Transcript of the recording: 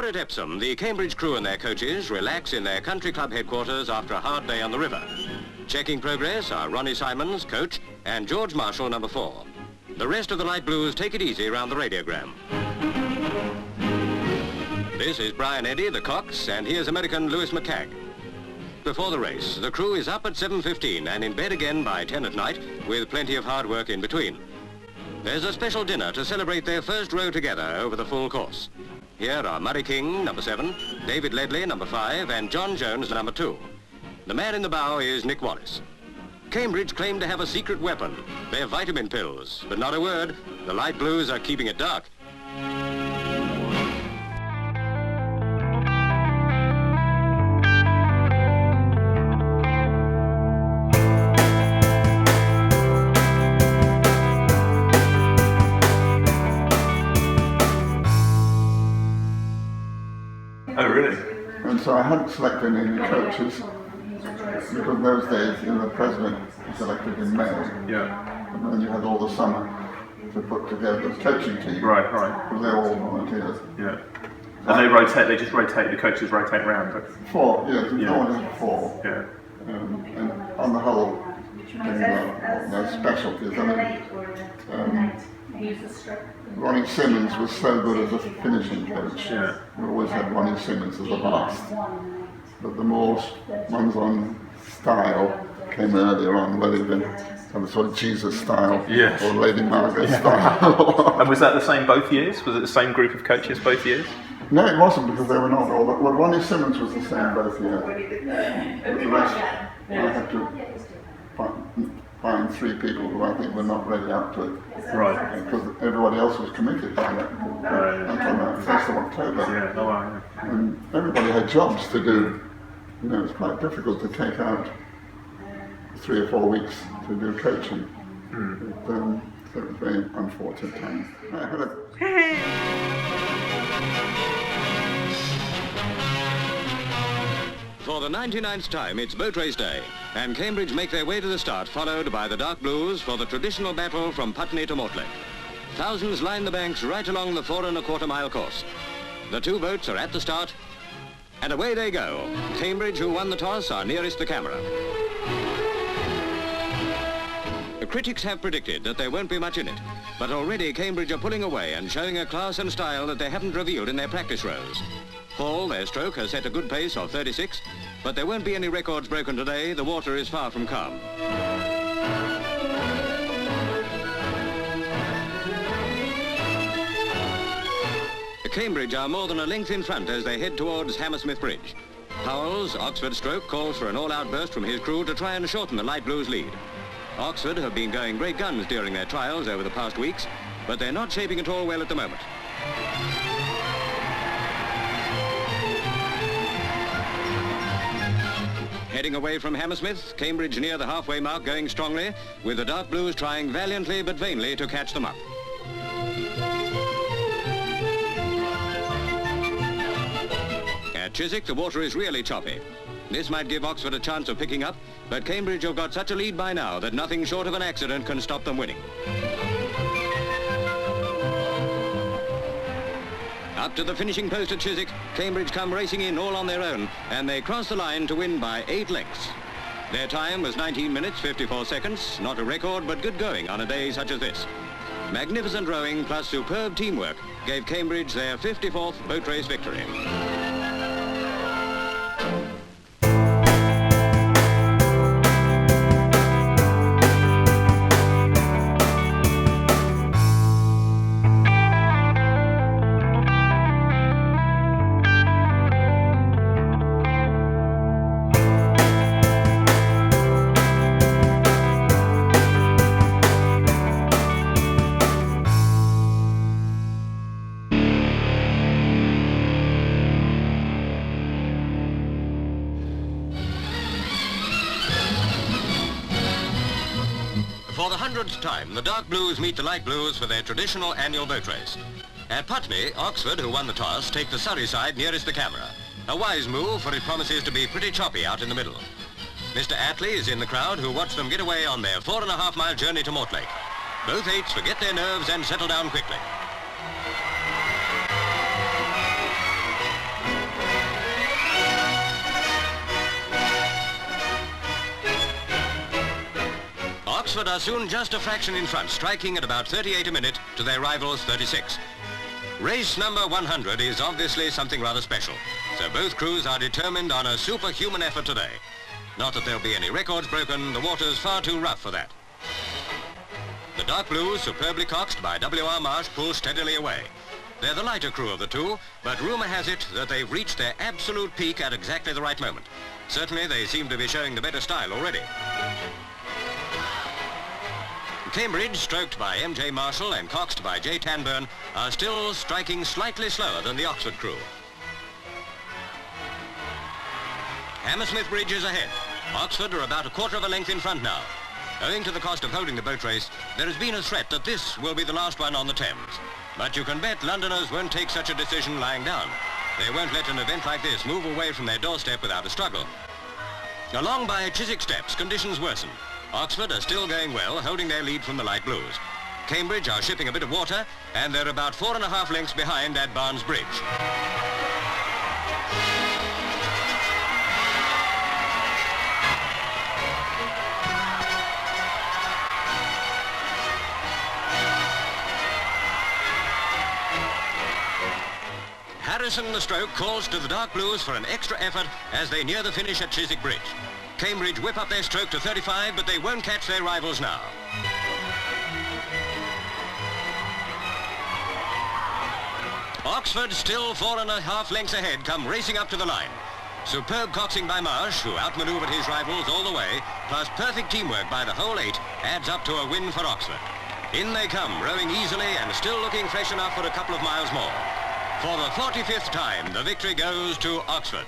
at Epsom, the Cambridge crew and their coaches relax in their country club headquarters after a hard day on the river. Checking progress are Ronnie Simons, coach, and George Marshall, number 4. The rest of the Light Blues take it easy around the radiogram. This is Brian Eddy, the Cox, and here's American Lewis McCagg. Before the race, the crew is up at 7:15 and in bed again by 10 at night, with plenty of hard work in between. There's a special dinner to celebrate their first row together over the full course. Here are Murray King, number 7, David Ledley, number 5, and John Jones, number 2. The man in the bow is Nick Wallis. Cambridge claim to have a secret weapon, their vitamin pills, but not a word. The Light Blues are keeping it dark. Oh, really? And so I hadn't selected any coaches because those days, the president selected in May. Yeah. And then you had all the summer to put together the coaching team. Right. Because they're all volunteers. Yeah. And they just rotate, the coaches rotate round. 4, yes, yeah. Always had 4. Yeah. And on the whole, their specialties. Ronnie Simmons was so good as a finishing coach. Yeah. We always had Ronnie Simmons as the last. But the more ones on style came earlier on, whether they've been the sort of Jesus style yes. or Lady Margaret style. And was that the same both years? Was it the same group of coaches both years? No, it wasn't, because they were not all. Well, Ronnie Simmons was the same both years. But the rest, I had to find 3 people who I think were not ready up to it. Right. Because everybody else was committed to that until the 1st of October. Yeah. Oh, wow, yeah. And everybody had jobs to do. It's quite difficult to take out 3 or 4 weeks to do coaching. So it was a very unfortunate time. I had For the 99th time, it's boat race day, and Cambridge make their way to the start, followed by the Dark Blues for the traditional battle from Putney to Mortlake. Thousands line the banks right along the 4 1/4 mile course. The 2 boats are at the start, and away they go. Cambridge, who won the toss, are nearest the camera. The critics have predicted that there won't be much in it, but already Cambridge are pulling away and showing a class and style that they haven't revealed in their practice rows. Hall, their stroke, has set a good pace of 36, but there won't be any records broken today. The water is far from calm. Cambridge are more than a length in front as they head towards Hammersmith Bridge. Howells, Oxford stroke, calls for an all-out burst from his crew to try and shorten the Light Blues lead. Oxford have been going great guns during their trials over the past weeks, but they're not shaping at all well at the moment. Heading away from Hammersmith, Cambridge near the halfway mark going strongly, with the Dark Blues trying valiantly but vainly to catch them up. At Chiswick, the water is really choppy. This might give Oxford a chance of picking up, but Cambridge have got such a lead by now that nothing short of an accident can stop them winning. Up to the finishing post at Chiswick, Cambridge come racing in all on their own, and they cross the line to win by 8 lengths. Their time was 19 minutes, 54 seconds, not a record, but good going on a day such as this. Magnificent rowing plus superb teamwork gave Cambridge their 54th boat race victory. For the 100th time, the Dark Blues meet the Light Blues for their traditional annual boat race. At Putney, Oxford, who won the toss, take the Surrey side nearest the camera. A wise move, for it promises to be pretty choppy out in the middle. Mr. Attlee is in the crowd, who watched them get away on their 4.5 mile journey to Mortlake. Both eights forget their nerves and settle down quickly. Oxford are soon just a fraction in front, striking at about 38 a minute to their rivals 36. Race number 100 is obviously something rather special, so both crews are determined on a superhuman effort today. Not that there'll be any records broken, the water's far too rough for that. The dark blues, superbly coxed by W.R. Marsh, pull steadily away. They're the lighter crew of the two, but rumour has it that they've reached their absolute peak at exactly the right moment. Certainly they seem to be showing the better style already. Cambridge, stroked by M.J. Marshall and coxed by J. Tanburn, are still striking slightly slower than the Oxford crew. Hammersmith Bridge is ahead. Oxford are about a quarter of a length in front now. Owing to the cost of holding the boat race, there has been a threat that this will be the last one on the Thames. But you can bet Londoners won't take such a decision lying down. They won't let an event like this move away from their doorstep without a struggle. Along by Chiswick Steps, conditions worsen. Oxford are still going well, holding their lead from the light blues. Cambridge are shipping a bit of water, and they're about 4.5 lengths behind at Barnes Bridge. Harrison the stroke calls to the dark blues for an extra effort as they near the finish at Chiswick Bridge. Cambridge whip up their stroke to 35, but they won't catch their rivals now. Oxford, still 4.5 lengths ahead, come racing up to the line. Superb coxing by Marsh, who outmanoeuvred his rivals all the way, plus perfect teamwork by the whole 8, adds up to a win for Oxford. In they come, rowing easily and still looking fresh enough for a couple of miles more. For the 45th time, the victory goes to Oxford.